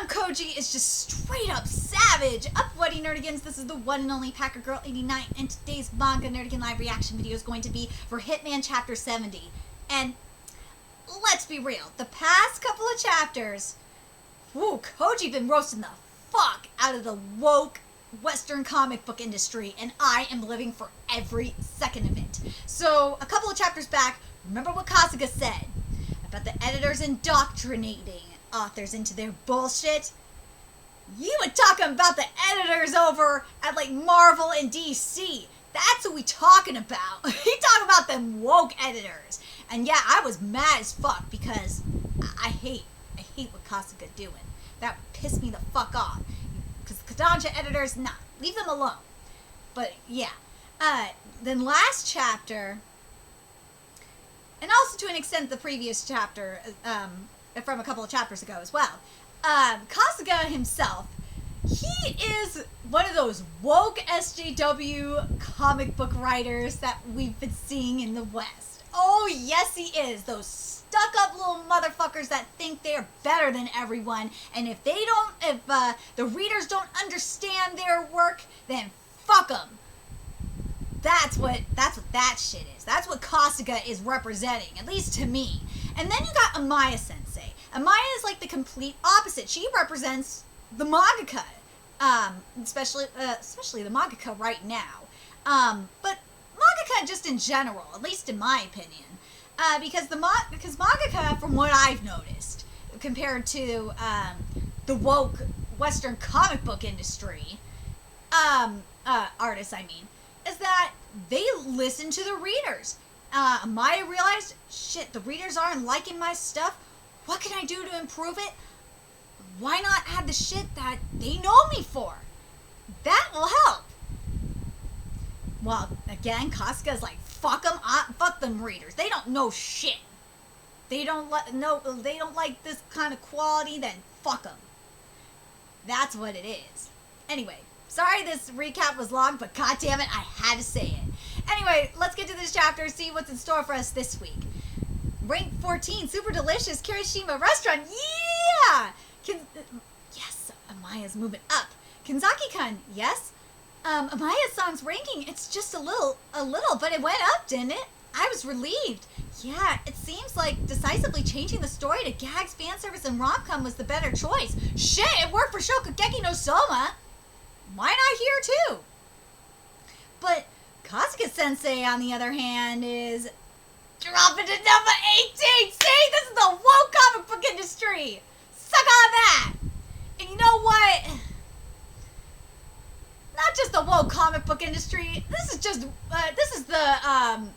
Koji is just straight up savage. Up Buddy Nerdigans, this is the one and only Packer Girl 89, and today's Manga Nerdigan live reaction video is going to be for Hitman Chapter 70. And let's be real, the past couple of chapters, Koji been roasting the fuck out of the woke Western comic book industry, and I am living for every second of it. So, a couple of chapters back, remember what Kasuga said about the editors indoctrinating authors into their bullshit? You were talking about the editors over at like Marvel and DC. That's what we talking about. He talking about them woke editors. And yeah, I was mad as fuck because I hate what Kasuga doing. That pissed me the fuck off. Because Kodansha editors, nah, leave them alone. But yeah, then last chapter, and also to an extent the previous chapter, from a couple of chapters ago as well, Kasuga himself, he is one of those woke SJW comic book writers that we've been seeing in the West. Oh yes he is, those stuck-up little motherfuckers that think they're better than everyone, and if the readers don't understand their work, then fuck them. That's what that shit is. That's what Kasuga is representing, at least to me. And then you got Amaya Sensei. Amaya is like the complete opposite. She represents the mangaka, especially the mangaka right now. But mangaka just in general, at least in my opinion, because mangaka, from what I've noticed, compared to the woke Western comic book industry, artists, I mean, is that they listen to the readers. Amaya realized, shit, the readers aren't liking my stuff. What can I do to improve it? Why not add the shit that they know me for? That will help. Well, again, Kasuga's like, fuck them readers. They don't know shit. They don't like this kind of quality, then fuck them. That's what it is. Anyway, sorry this recap was long, but goddammit, I had to say it. Anyway, let's get to this chapter and see what's in store for us this week. Rank 14, super delicious Kirishima restaurant. Yeah! Yes, Amaya's moving up. Kinzaki-kun, yes? Amaya-san's ranking, it's just a little, but it went up, didn't it? I was relieved. Yeah, it seems like decisively changing the story to gags, fanservice, and rom-com was the better choice. Shit, it worked for Shokugeki no Soma. Why not here, too? But Kasuga-sensei, on the other hand, is dropping to number 18. See, this is the woke comic book industry. Suck on that. And you know what? Not just the woke comic book industry. This is just, this is the,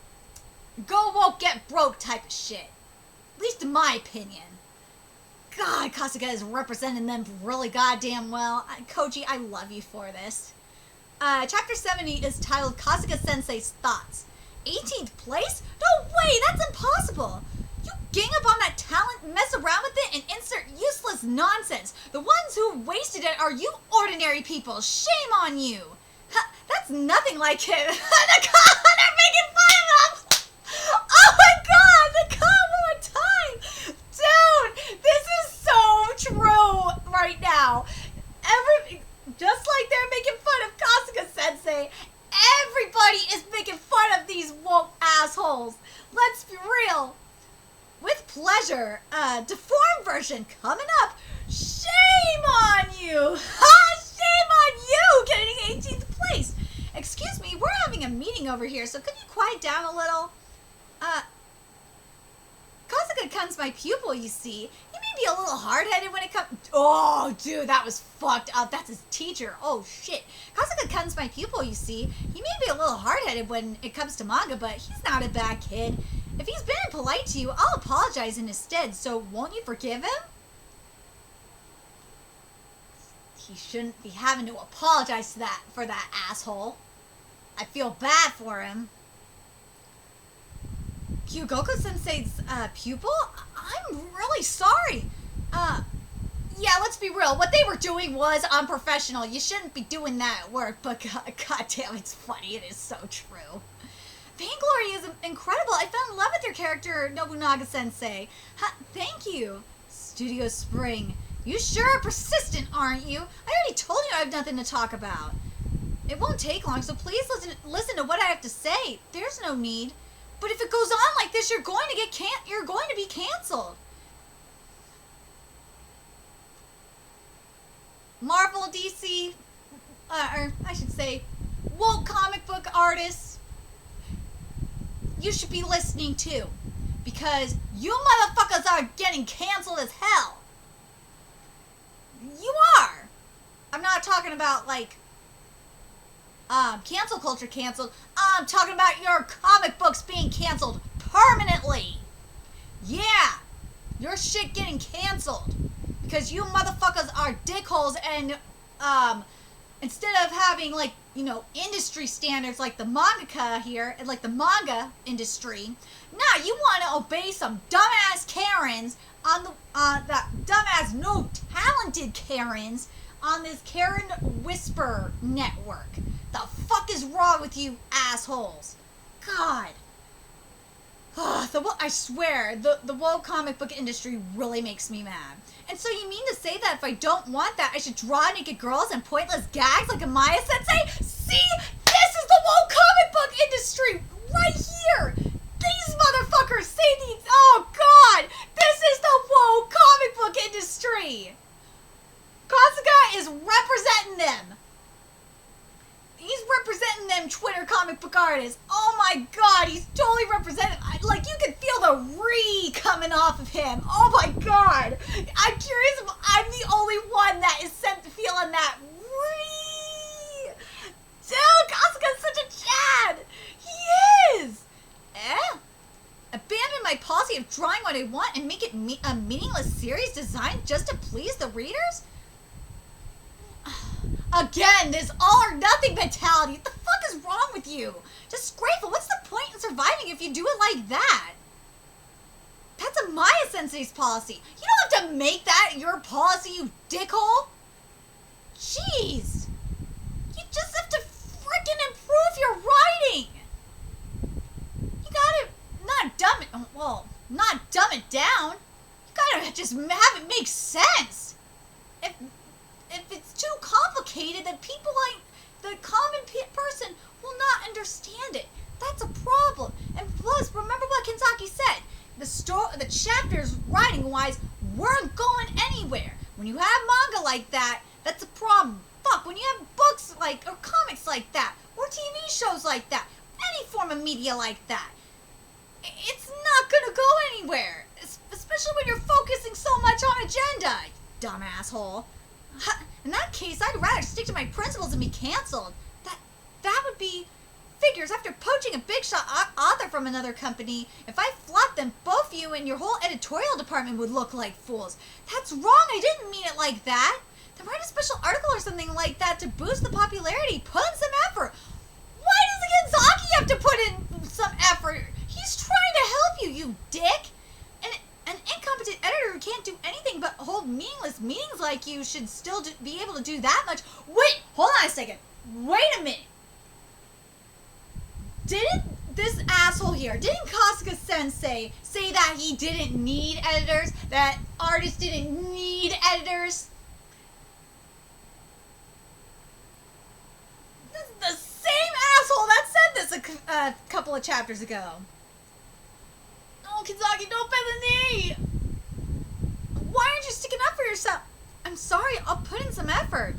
go woke, get broke type of shit. At least in my opinion. God, Kasuga is representing them really goddamn well. Koji, I love you for this. Chapter 70 is titled Kasuga-sensei's Thoughts. 18th place? No way, that's impossible. You gang up on that talent, mess around with it, and insert useless nonsense. The ones who wasted it are you ordinary people. Shame on you. That's nothing like him. They're making fun of him. Oh my god, the comment time. Dude, this is so true right now. Just like they're making fun of Kasuga-sensei, everybody is making fun of these woke assholes. Let's be real. With pleasure, deformed version coming up. Shame on you! Shame on you getting 18th place. Excuse me, we're having a meeting over here, so could you quiet down a little? Kasuga-kun's my pupil, you see. He may be a little hard-headed when it comes... Oh, dude, that was fucked up. That's his teacher. Oh, shit. Kasuga-kun's my pupil, you see. He may be a little hard-headed when it comes to manga, but he's not a bad kid. If he's been impolite to you, I'll apologize in his stead, so won't you forgive him? He shouldn't be having to apologize for that asshole. I feel bad for him. Kyugoku-sensei's pupil? I'm really sorry. Yeah, let's be real. What they were doing was unprofessional. You shouldn't be doing that at work, but goddamn, it's funny. It is so true. Vainglory is incredible. I fell in love with your character, Nobunaga-sensei. Thank you. Studio Spring. You sure are persistent, aren't you? I already told you I have nothing to talk about. It won't take long, so please listen to what I have to say. There's no need. But if it goes on like this, you're going to be canceled. Marvel, DC, or I should say, woke comic book artists, you should be listening too, because you motherfuckers are getting canceled as hell. You are. I'm not talking about like cancel culture canceled. I'm talking about your comic books being canceled permanently. Yeah, your shit getting canceled because you motherfuckers are dickholes, and instead of having like, you know, industry standards like the mangaka here and like the manga industry, now you want to obey some dumbass Karens on the that dumbass no talented Karens on this Karen Whisper network. The fuck is wrong with you assholes? God. I swear, the woke comic book industry really makes me mad. And so you mean to say that if I don't want that, I should draw naked girls and pointless gags like a Maya sensei? See? This is the woke comic book industry right here! These motherfuckers say these... Oh, God! This is the woke comic book industry! Kasuga is representing them. He's representing them Twitter comic book artists. Oh my God, he's totally representing. Like, you can feel the re coming off of him. Oh my God. I'm curious if I'm the only one that is feeling that re. Dude, Kasuga's such a Chad. He is. Abandon my policy of drawing what I want and make it a meaningless series designed just to please the readers? Again, this all or nothing mentality. What the fuck is wrong with you? Disgraceful. What's the point in surviving if you do it like that? That's a Maya Sensei's policy. You don't have to make that your policy, you dickhole. Jeez. You just have to freaking improve your writing. You gotta not dumb it down. You gotta just have it make sense. If it's too complicated, then people like the common person will not understand it. That's a problem. And plus, remember what Kenzaki said. The chapters, writing-wise, weren't going anywhere. When you have manga like that, that's a problem. Fuck, when you have books like, or comics like that, or TV shows like that, any form of media like that, it's not gonna go anywhere. Especially when you're focusing so much on agenda, you dumb asshole. In that case, I'd rather stick to my principles and be canceled. That would be figures. After poaching a big shot author from another company, if I flopped them, both you and your whole editorial department would look like fools. That's wrong. I didn't mean it like that. Then write a special article or something like that to boost the popularity. Put in some effort. Why does Kenzaki have to put in some effort? He's trying to help you, you dick. An incompetent editor who can't do anything but hold meaningless meetings like you should still be able to do that much. Wait, hold on a second. Wait a minute. Didn't this asshole here, didn't Kasuga Sensei say that he didn't need editors? That artists didn't need editors? This is the same asshole that said this a couple of chapters ago. Oh, Kenzaki, don't bend the knee! Why aren't you sticking up for yourself? I'm sorry, I'll put in some effort.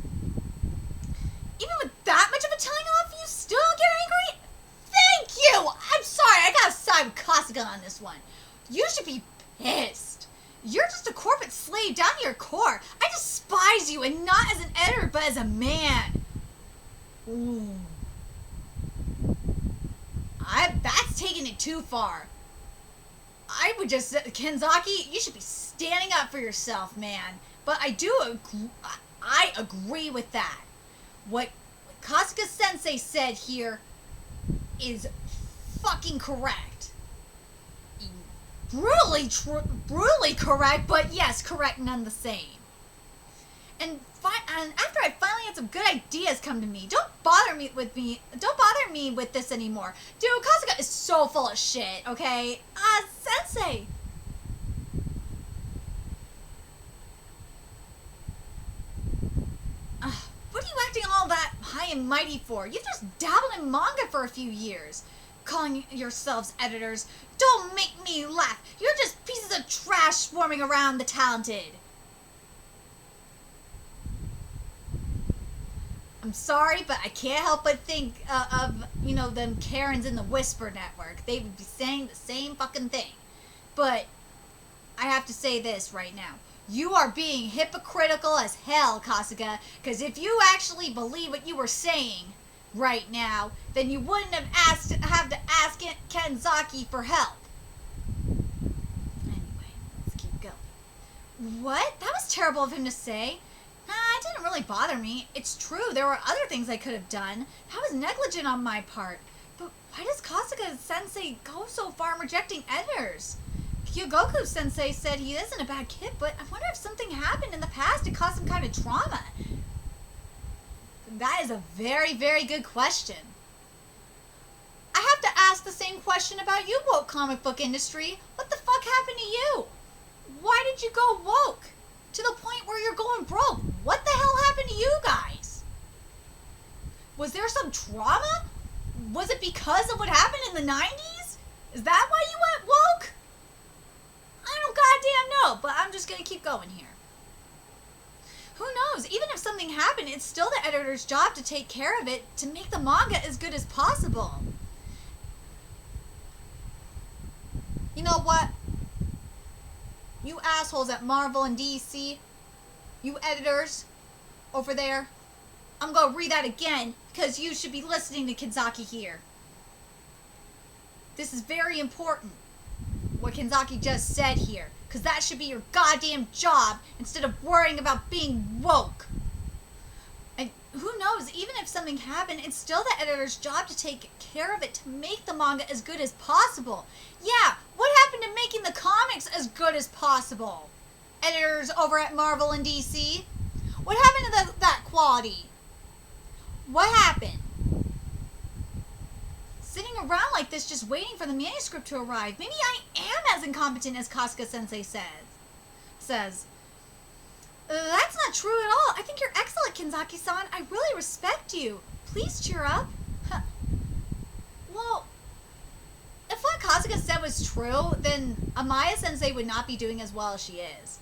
Even with that much of a telling off, you still get angry? Thank you! I'm sorry, I gotta side with Kasuga on this one. You should be pissed. You're just a corporate slave down to your core. I despise you, and not as an editor, but as a man. Ooh. That's taking it too far. I would just, Kenzaki, you should be standing up for yourself, man. But I agree with that. What Kasuga Sensei said here is fucking correct. Brutally correct, but yes, correct none the same. And after I finally had some good ideas come to me, don't bother me with this anymore. Dude, Kasuga is so full of shit, okay? Sensei. acting all that high and mighty for? You've just dabbled in manga for a few years. Calling yourselves editors. Don't make me laugh. You're just pieces of trash swarming around the talented. I'm sorry, but I can't help but think of, you know, them Karens in the Whisper Network. They would be saying the same fucking thing. But I have to say this right now. You are being hypocritical as hell, Kasuga, because if you actually believe what you were saying right now, then you wouldn't have to ask Kenzaki for help. Anyway, let's keep going. What? That was terrible of him to say. Nah, it didn't really bother me. It's true, there were other things I could have done. That was negligent on my part. But why does Kasuga-sensei go so far in rejecting editors? Kyogoku-sensei said he isn't a bad kid, but I wonder if something happened in the past to cause some kind of trauma. That is a very, very good question. I have to ask the same question about you, woke comic book industry. What the fuck happened to you? Why did you go woke? To the point where you're going broke. What the hell happened to you guys? Was there some trauma? Was it because of what happened in the 90s? Is that why you went woke? I don't goddamn know, but I'm just gonna keep going here. Who knows? Even if something happened, it's still the editor's job to take care of it, to make the manga as good as possible. You know what? You assholes at Marvel and DC, you editors over there, I'm gonna read that again because you should be listening to Kenzaki here. This is very important, what Kenzaki just said here, because that should be your goddamn job instead of worrying about being woke. And who knows, even if something happened, it's still the editor's job to take care of it, to make the manga as good as possible. Yeah, what happened to making the comics as good as possible? Editors over at Marvel and DC? What happened to that quality? What happened? Sitting around like this just waiting for the manuscript to arrive. Maybe I am as incompetent as Kasuga-sensei says. That's not true at all. I think you're excellent, Kenzaki-san. I really respect you. Please cheer up. Huh. Well, if what Kasuga said was true, then Amaya-sensei would not be doing as well as she is.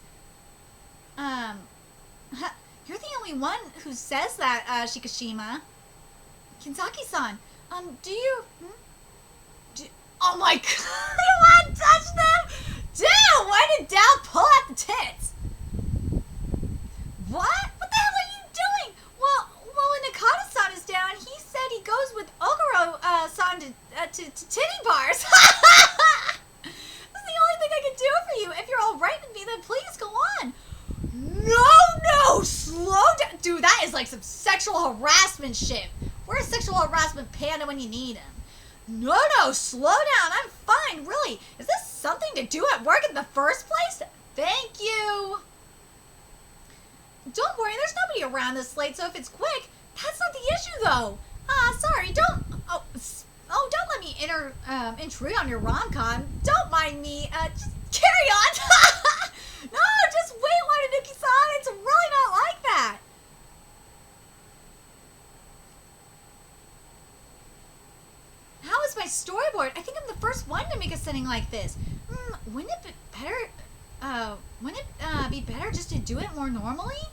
You're the only one who says that, Shikishima. Kenzaki-san, do you... oh my god, you want to touch them? Dude, why did Dal pull out the tits? What? What the hell are you doing? Well, when Nakata-san is down, he said he goes with Ogoro-san to titty bars. That's the only thing I can do for you. If you're alright with me, then please go on. No, slow down. Dude, that is like some sexual harassment shit. Where's sexual harassment panda when you need him? No, slow down. I'm fine, really. Is this something to do at work in the first place? Thank you. Don't worry, there's nobody around this late, so if it's quick, that's not the issue, though. Sorry, don't... Oh, don't let me intrude on your rom-com. Don't mind me. Just carry on. No, just wait, Watanuki-san. It's really not like that. How is my storyboard? I think I'm the first one to make a setting like this. Wouldn't it be better just to do it more normally?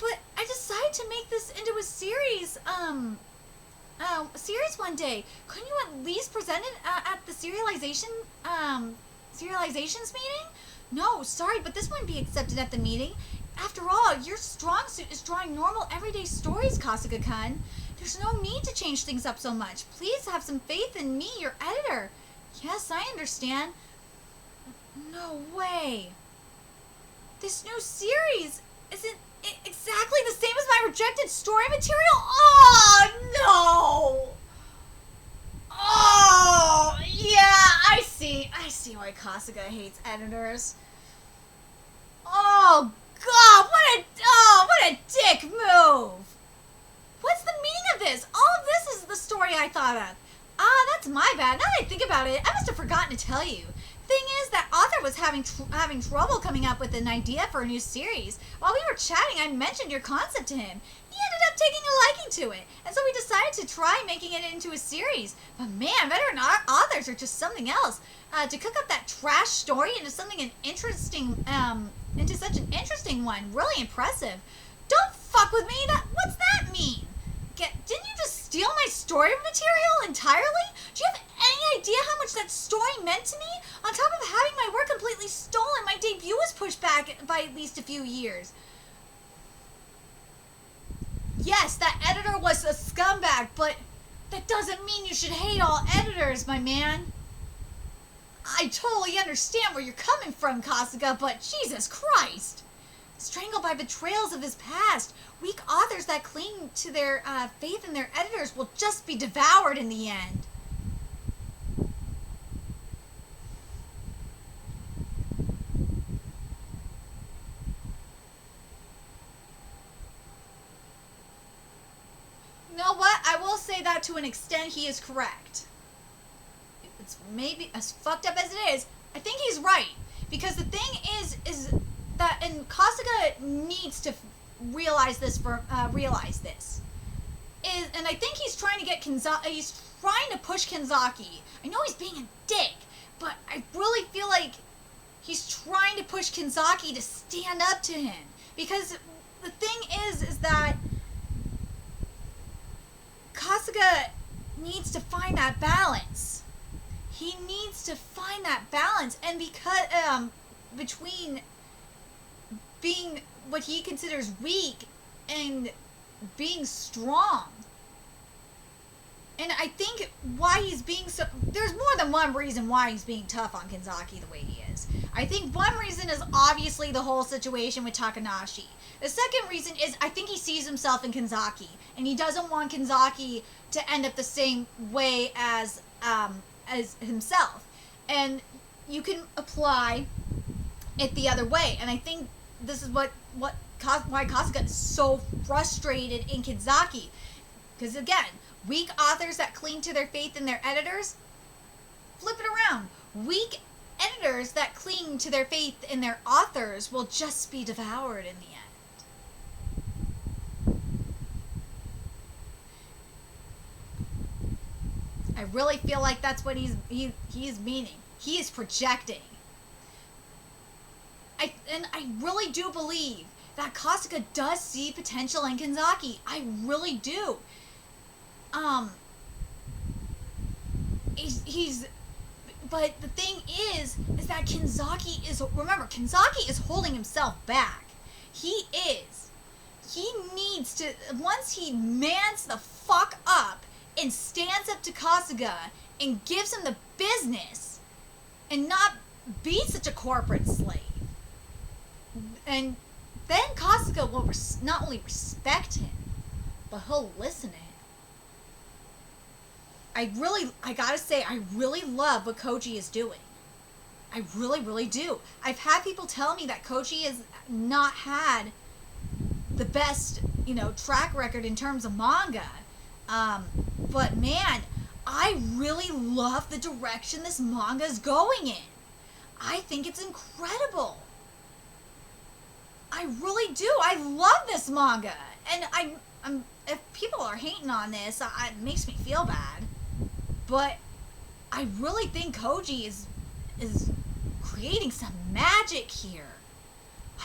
But I decided to make this into a series, one day. Couldn't you at least present it at the serializations meeting? No, sorry, but this wouldn't be accepted at the meeting. After all, your strong suit is drawing normal, everyday stories, Kasuga-kun. There's no need to change things up so much. Please have some faith in me, your editor. Yes, I understand. No way. This new series isn't exactly the same as my rejected story material? Oh, no. Oh, yeah, I see why Kasuga hates editors. Oh, God, what a dick move. What's the meaning of this? All of this is the story I thought of. That's my bad. Now that I think about it, I must have forgotten to tell you. Thing is, that author was having trouble coming up with an idea for a new series. While we were chatting, I mentioned your concept to him. He ended up taking a liking to it, and so we decided to try making it into a series. But man, veteran authors are just something else. To cook up that trash story into something into such an interesting one, really impressive. Don't fuck with me. What's that mean? Didn't you just steal my story material entirely? Do you have any idea how much that story meant to me? On top of having my work completely stolen, my debut was pushed back by at least a few years. Yes, that editor was a scumbag, but that doesn't mean you should hate all editors, my man. I totally understand where you're coming from, Kasuga, but Jesus Christ. Strangled by betrayals of his past, weak authors that cling to their faith in their editors will just be devoured in the end. You know what? I will say that to an extent he is correct. It's maybe as fucked up as it is, I think he's right. Because the thing is that, and Kasuga needs to realize this, and I think he's trying to get he's trying to push Kenzaki. I know he's being a dick, but I really feel like he's trying to push Kenzaki to stand up to him. Because the thing is that Kasuga needs to find that balance. He needs to find that balance, and because between being what he considers weak and being strong. And I think why he's being so... There's more than one reason why he's being tough on Kenzaki the way he is. I think one reason is obviously the whole situation with Takanashi. The second reason is I think he sees himself in Kenzaki, and he doesn't want Kenzaki to end up the same way as himself. And you can apply it the other way, and I think this is why Kasuga is so frustrated in Kenzaki. Because again, weak authors that cling to their faith in their editors, flip it around. Weak editors that cling to their faith in their authors will just be devoured in the end. I really feel like that's what he's meaning. He is projecting. I really do believe that Kasuga does see potential in Kenzaki. I really do. But the thing is that Kenzaki is holding himself back. He needs to, once he mans the fuck up and stands up to Kasuga and gives him the business and not be such a corporate slave. And then Kasuga will not only respect him, but he'll listen to him. I gotta say, I really love what Koji is doing. I really, really do. I've had people tell me that Koji has not had the best, track record in terms of manga. But man, I really love the direction this manga is going in. I think it's incredible. I really do. I love this manga. And I'm if people are hating on this, it makes me feel bad. But I really think Koji is creating some magic here.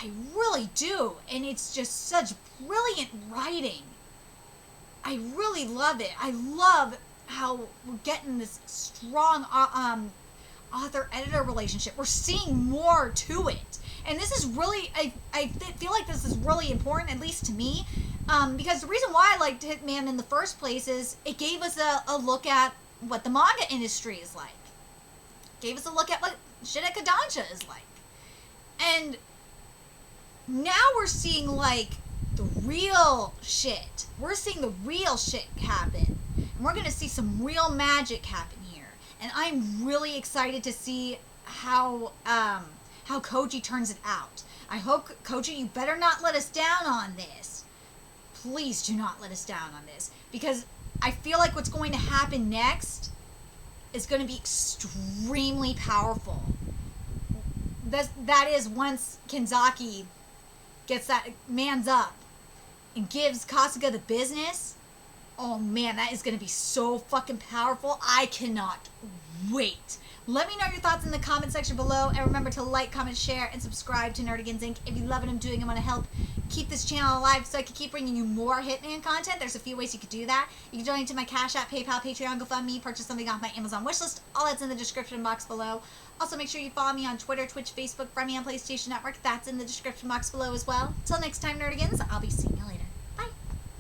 I really do. And it's just such brilliant writing. I really love it. I love how we're getting this strong author-editor relationship. We're seeing more to it. And this is really, I feel like this is really important, at least to me, because the reason why I liked Hitman in the first place is it gave us a look at what the manga industry is like. Gave us a look at what Shineka Dansha is like. And now we're seeing, the real shit. We're seeing the real shit happen. And we're going to see some real magic happen here. And I'm really excited to see how Koji turns it out. I hope, Koji, you better not let us down on this. Please do not let us down on this. Because I feel like what's going to happen next is going to be extremely powerful. that is once Kenzaki gets that man's up and gives Kasuga the business. Oh man, that is going to be so fucking powerful. I cannot wait. Let me know your thoughts in the comment section below. And remember to like, comment, share, and subscribe to Nerdigans Inc. If you love what I'm doing, I want to help keep this channel alive so I can keep bringing you more Hitman content. There's a few ways you could do that. You can donate to my Cash App, PayPal, Patreon, GoFundMe, purchase something off my Amazon wishlist. All that's in the description box below. Also, make sure you follow me on Twitter, Twitch, Facebook, friend me on PlayStation Network. That's in the description box below as well. Till next time, Nerdigans, I'll be seeing you later.